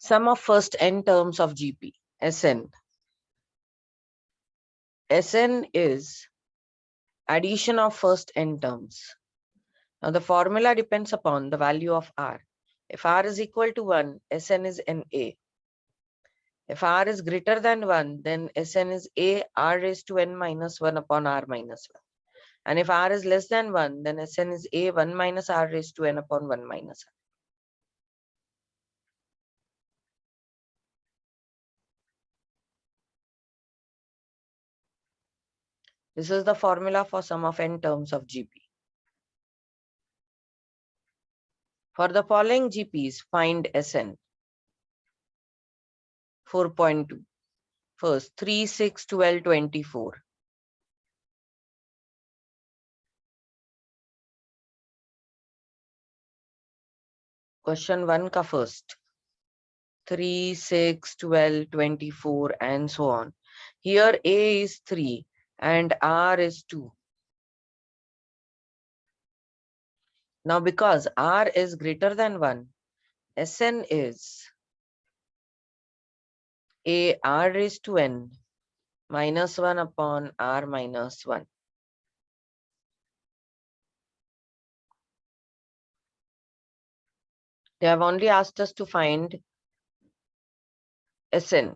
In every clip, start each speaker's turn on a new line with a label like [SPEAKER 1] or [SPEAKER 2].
[SPEAKER 1] Sum of first n terms of GP, Sn. Sn is addition of first n terms. Now the formula depends upon the value of r. If r is equal to 1, Sn is Na. If r is greater than 1, then Sn is a r raised to n minus 1 upon r minus 1. And if r is less than 1, then Sn is a 1 minus r raised to n upon 1 minus r. This is the formula for sum of n terms of GP. For the following GPs, find Sn. 4.2. First, 3, 6, 12, 24. Question 1 ka first. 3, 6, 12, 24 and so on. Here A is 3 and R is 2. Now because R is greater than 1, Sn is a r raised to n minus 1 upon r minus 1. They have only asked us to find Sn.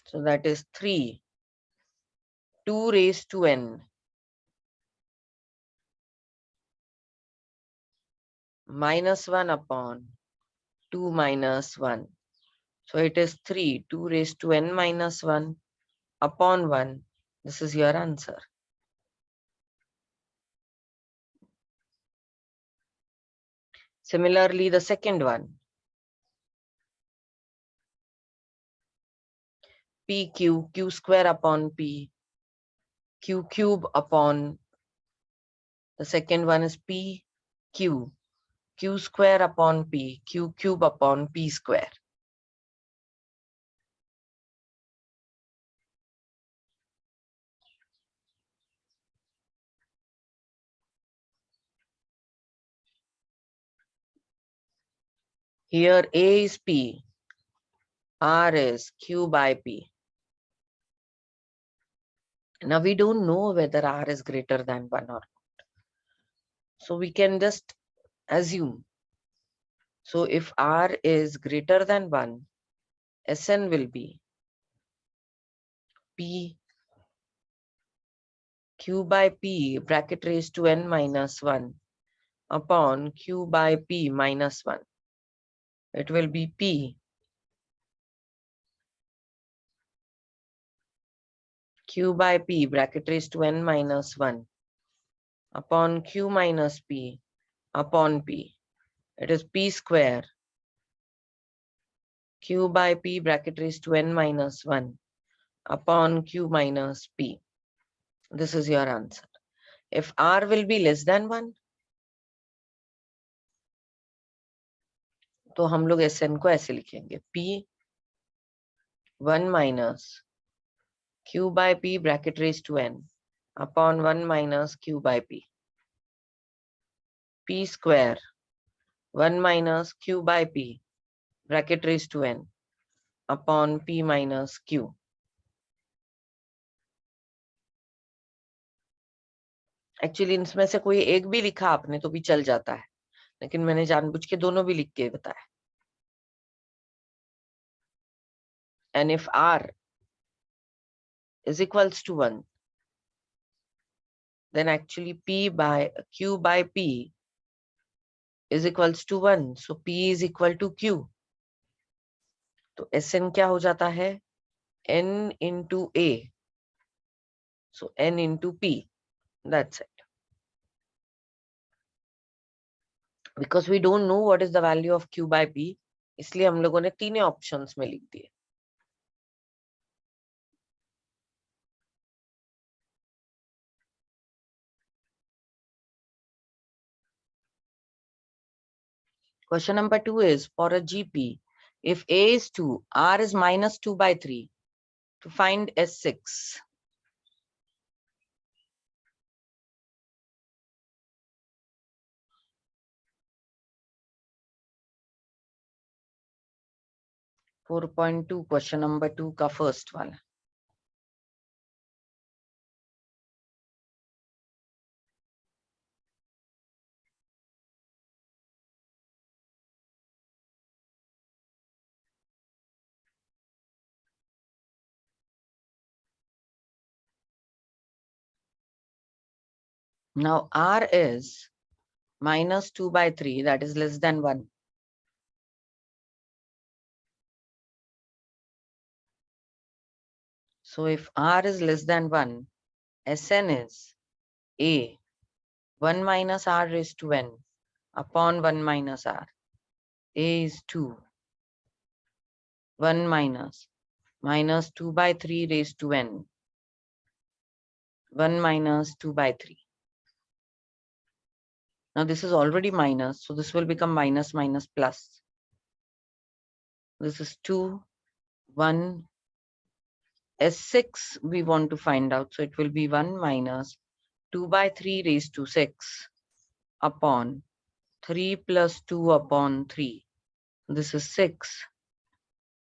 [SPEAKER 1] So that is 3, 2 raised to n minus 1 upon 2 minus 1. So it is 3, 2 raised to n minus 1 upon 1. This is your answer. Similarly, the second one. PQ, q square upon p, q cube upon, the second one is PQ, q square upon p, q cube upon p square. Here A is P, R is Q by P. Now we don't know whether R is greater than 1 or not. So we can just assume. So if R is greater than 1, Sn will be P Q by P bracket raised to n minus 1 upon Q by P minus 1. It will be P Q by P bracket raised to n minus 1 upon Q minus P upon P. It is P square Q by P bracket raised to n minus 1 upon Q minus P. This is your answer. If R will be less than 1, तो हम लोग Sn को ऐसे लिखेंगे P 1 minus Q by P bracket raised to n upon 1 minus Q by P. P square 1 minus Q by P bracket raised to n upon P minus Q. Actually इसमें से कोई एक भी लिखा आपने तो भी चल जाता है, लेकिन मैंने जानबूझ के दोनों भी लिख के बताया. And if R is equals to 1, then actually P by Q by P is equals to 1. So P is equal to Q. तो Sn क्या हो जाता है? N into A. So N into P. That's it. Because we don't know what is the value of Q by P, इसलिए हम लोगों ने तीनों ऑप्शंस में लिख दिए. Question number 2 is for a GP, if A is 2, R is minus 2 by 3, to find S6. 4.2 question number 2 का first one. Now R is minus 2 by 3, that is less than 1. So if R is less than 1, Sn is A 1 minus R raised to n upon 1 minus R. A is 2. 1 minus 2 by 3 raised to n. 1 minus 2 by 3. Now this is already minus, so this will become minus minus plus. This is 2, 1, S6 we want to find out. So it will be 1 minus 2 by 3 raised to 6 upon 3 plus 2 upon 3. This is 6.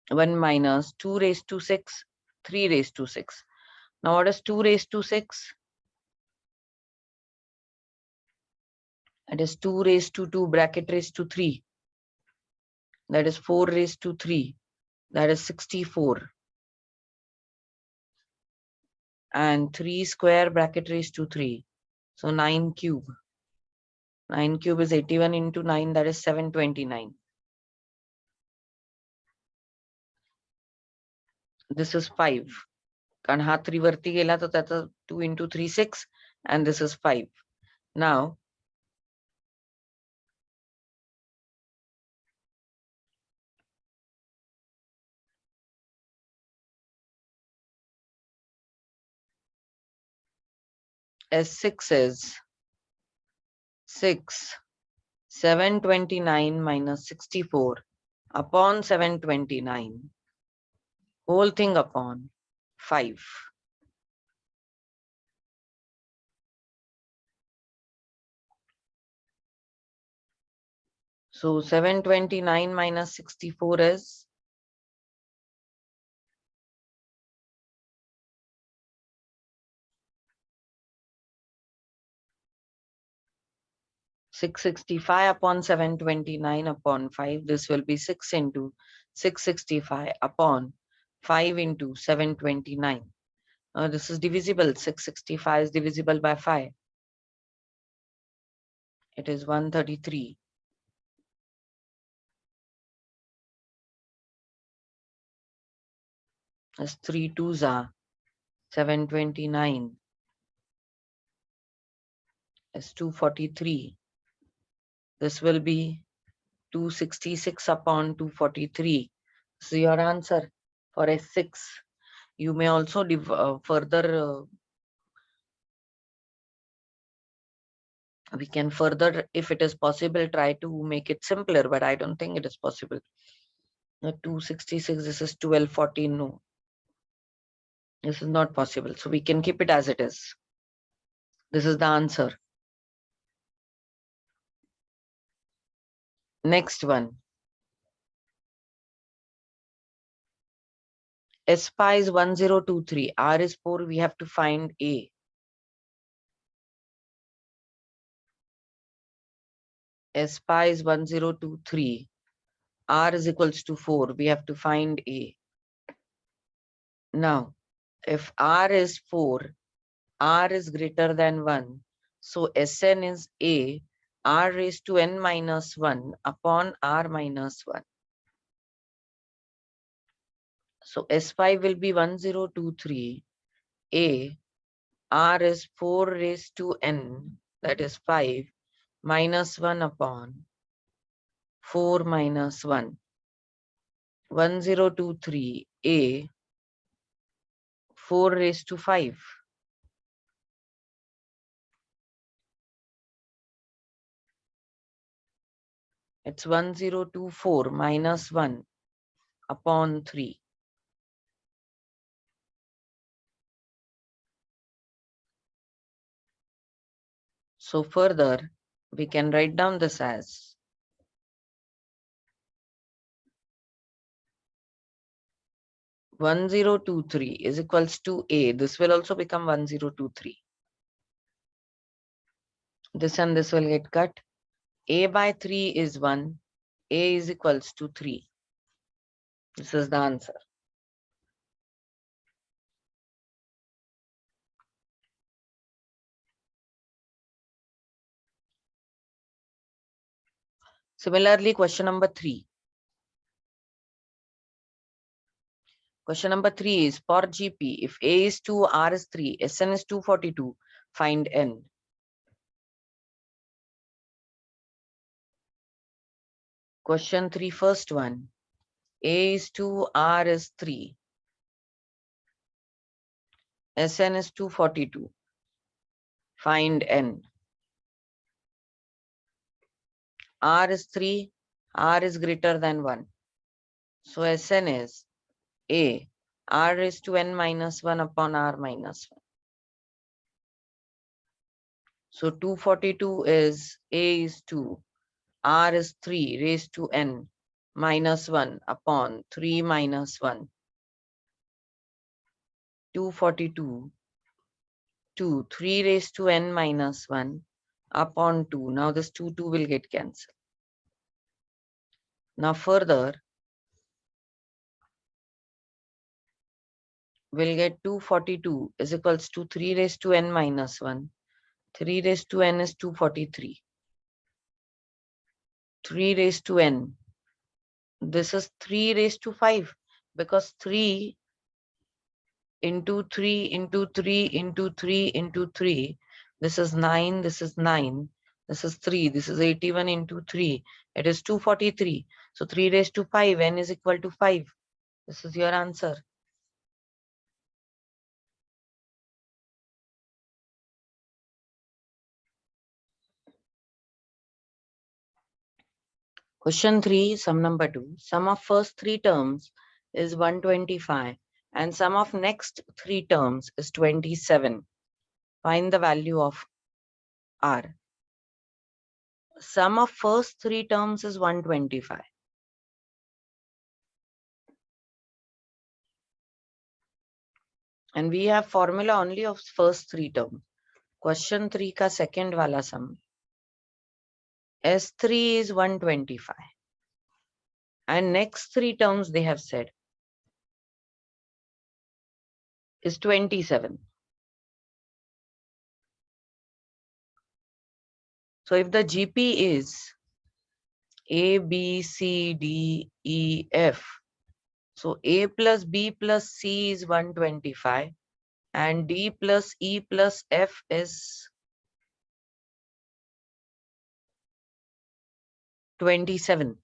[SPEAKER 1] 1 minus 2 raised to 6, 3 raised to 6. Now what is 2 raised to 6? That is 2 raised to 2 bracket raised to 3. That is 4 raised to 3. That is 64. And 3 square bracket raised to 3. So 9 cube. 9 cube is 81 into 9. That is 729. This is 5. कारण हा 3 वरती गेला तर त्याचा 2 into 3 6 and this is 5. Now S6 is 6 729 minus 64 upon 729 whole thing upon 5. So 729 minus 64 is 665 upon 729 upon 5. This will be 6 into 665 upon 5 into 729. This is divisible. 665 is divisible by 5. It is 133. As 3 twos are 729. As 243. This will be 266 upon 243. So your answer for S6. You may also further, we can further, if it is possible, try to make it simpler, but I don't think it is possible. 266, this is 1214, no. This is not possible. So we can keep it as it is. This is the answer. Next one. S pi is 1023. R is 4. We have to find A. S pi is 1023. R is equals to 4. We have to find A. Now, if R is 4, R is greater than 1. So Sn is A, R raised to n minus 1 upon R minus 1. So S5 will be 1023. A, R is 4 raised to n, that is 5, minus 1 upon 4 minus 1. 1023 A, 4 raised to 5. It's 1024 minus 1 upon 3. So further, we can write down this as 1023 is equals to A. This will also become 1023. This and this will get cut. A by 3 is 1. A is equals to 3. This is the answer. Similarly, question number 3. Question number 3 is for GP, if A is 2, R is 3, Sn is 242, find N. Question 3, first one. A is 2, R is 3, Sn is 242. Find N. R is 3, R is greater than 1. So Sn is A, R raised to N minus 1 upon R minus 1. So 242 is A is 2, R is 3 raised to N minus 1 upon 3 minus 1. 242 2, 3 raised to N minus 1 upon 2. Now this 2 will get cancelled. Now further, we'll get 242 is equals to 3 raised to N minus 1. 3 raised to N is 243. 3 raised to N. This is 3 raised to 5 because 3 into 3 into 3 into 3 into 3. This is 9, this is 9, this is 3, this is 81 into 3. It is 243. So 3 raised to 5, N is equal to 5. This is your answer. Question 3, sum number 2. Sum of first 3 terms is 125 and sum of next 3 terms is 27. Find the value of R. Sum of first 3 terms is 125. And we have formula only of first 3 terms. Question 3 ka second wala sum. S3 is 125. And next 3 terms they have said is 27. So if the GP is A, B, C, D, E, F. So A plus B plus C is 125 and D plus E plus F is 27.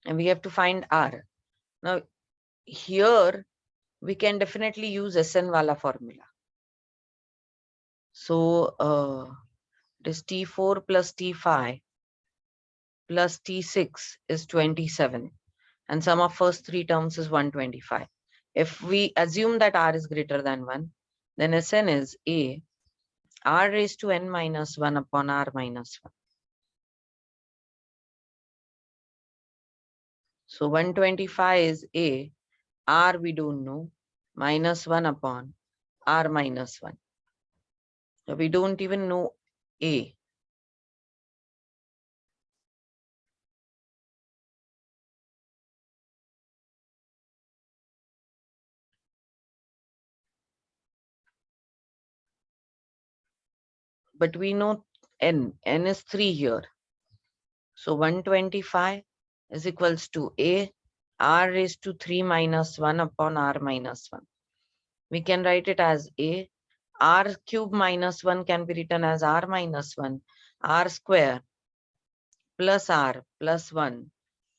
[SPEAKER 1] And we have to find R. Now here we can definitely use SN wala formula. So it is T4 plus T5 plus T6 is 27. And sum of first 3 terms is 125. If we assume that R is greater than 1, then Sn is A, R raised to N minus 1 upon R minus 1. So 125 is A, R we don't know, minus 1 upon R minus 1. So we don't even know A. But we know N. N is 3 here. So 125 is equals to A, R raised to 3 minus 1 upon R minus 1. We can write it as A. R cube minus 1 can be written as R minus 1. R square plus R plus 1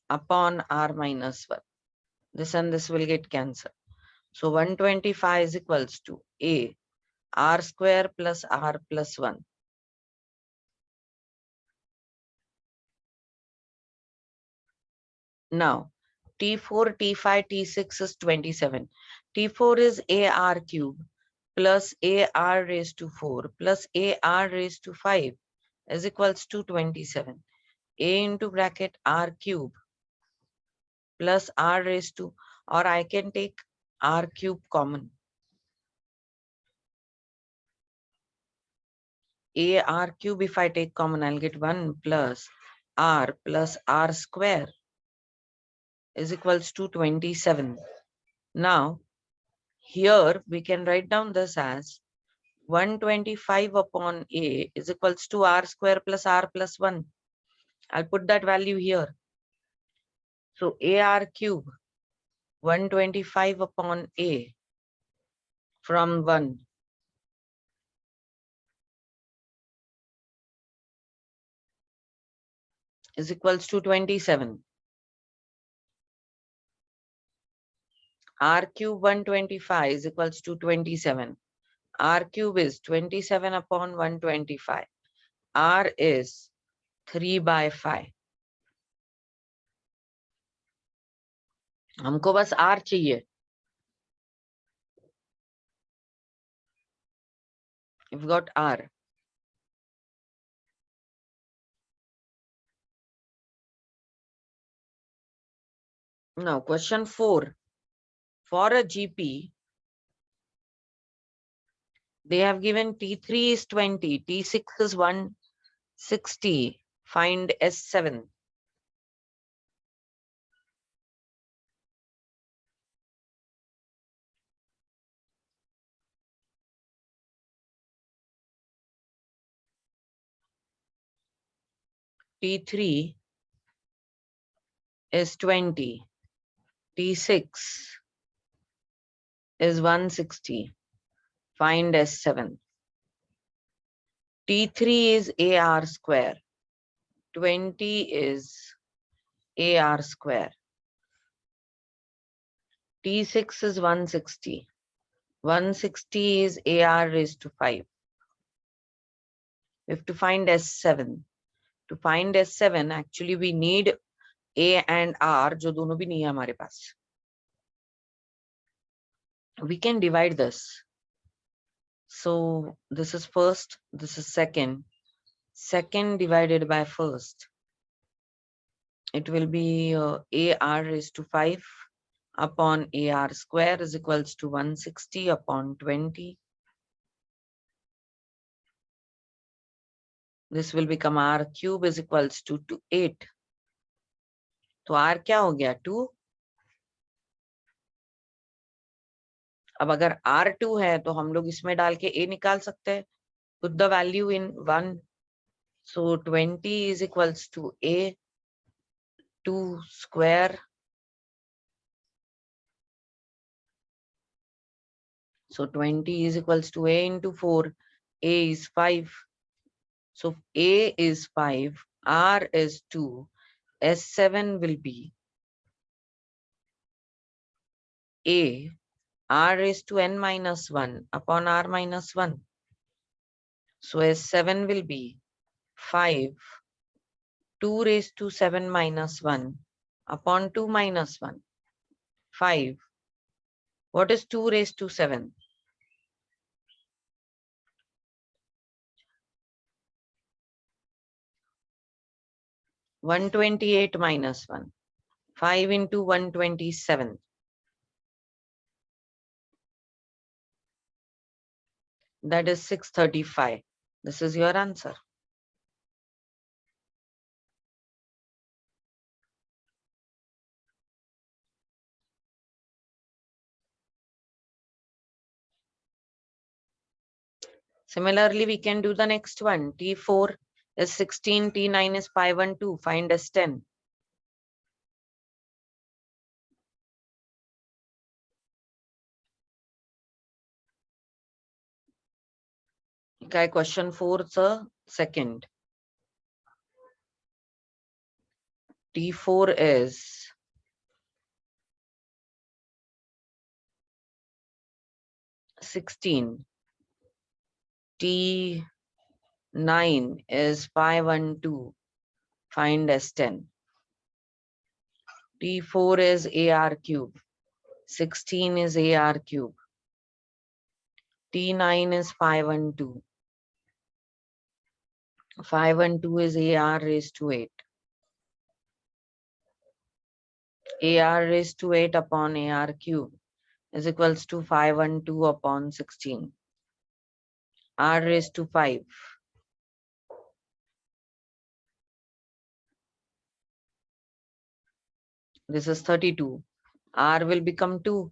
[SPEAKER 1] upon R minus 1. This and this will get cancelled. So 125 is equals to A, R square plus R plus 1. Now, T4, T5, T6 is 27. T4 is AR cube plus AR raised to 4 plus AR raised to 5 is equals to 27. A into bracket R cube plus R raised to, or I can take R cube common. A R cube, if I take common, I'll get 1 plus R square is equals to 27. Now, here we can write down this as 125 upon A is equals to R square plus R plus 1. I'll put that value here. So AR cube 125 upon A from 1 is equals to 27. R cube 125 is equals to 27. R cube is 27 upon 125. R is 3 by 5. हमको बस R चाहिए. We've got R. Now question 4. For a GP, they have given T3 is 20, T6 is 160. Find S7. T3 is 20. T6 is 160. Find S7. T3 is AR square. 20 is AR square. T6 is 160. 160 is AR raised to 5. We have to find S7. To find S7, actually we need A and R, जो दोनों भी नहीं है हमारे पास. We can divide this. So this is first, this is second. Second divided by first. It will be AR raised to 5 upon AR square is equals to 160 upon 20. This will become R cube is equals to 8. तो R क्या हो गया 2. अब अगर R2 है तो हम लोग इसमें डाल के A निकाल सकते हैं. Put the value in 1. So 20 is equals to A 2 square. So 20 is equals to A into 4. A is 5. So A is 5. R is 2. S7 will be A R raised to n minus 1 upon R minus 1. So S7 will be 5 2 raised to 7 minus 1 upon 2 minus 1. 5. What is 2 raised to 7? 128 minus 1. 5 into 127. That is 635. This is your answer. Similarly, we can do the next one. T4 is 16, T9 is 512. Find S10. Okay, question 4, sir. Second. T4 is 16. T9 is 512. Find S10. T4 is AR cube. 16 is AR cube. T9 is 512. 512 is AR raised to 8. AR raised to 8 upon AR cube is equals to 512 upon 16. R raised to 5. This is 32. R will become 2.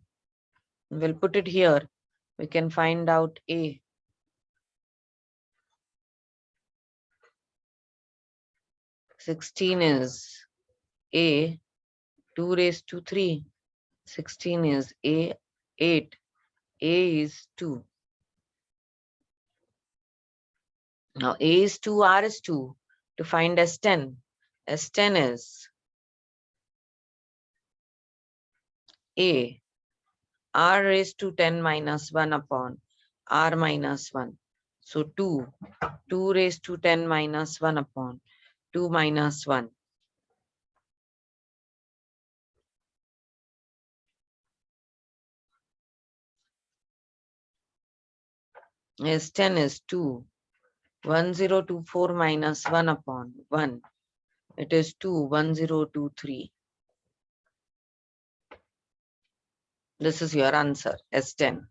[SPEAKER 1] We'll put it here. We can find out A. 16 is A. 2 raised to 3. 16 is A. 8. A is 2. Now A is 2, R is 2. To find S10. S10 is A. R raised to 10 minus 1 upon R minus 1. So 2. 2 raised to 10 minus 1 upon 2 minus 1. S10 is 2. 1024 minus 1 upon 1. It is 2. 1023. This is your answer, S10.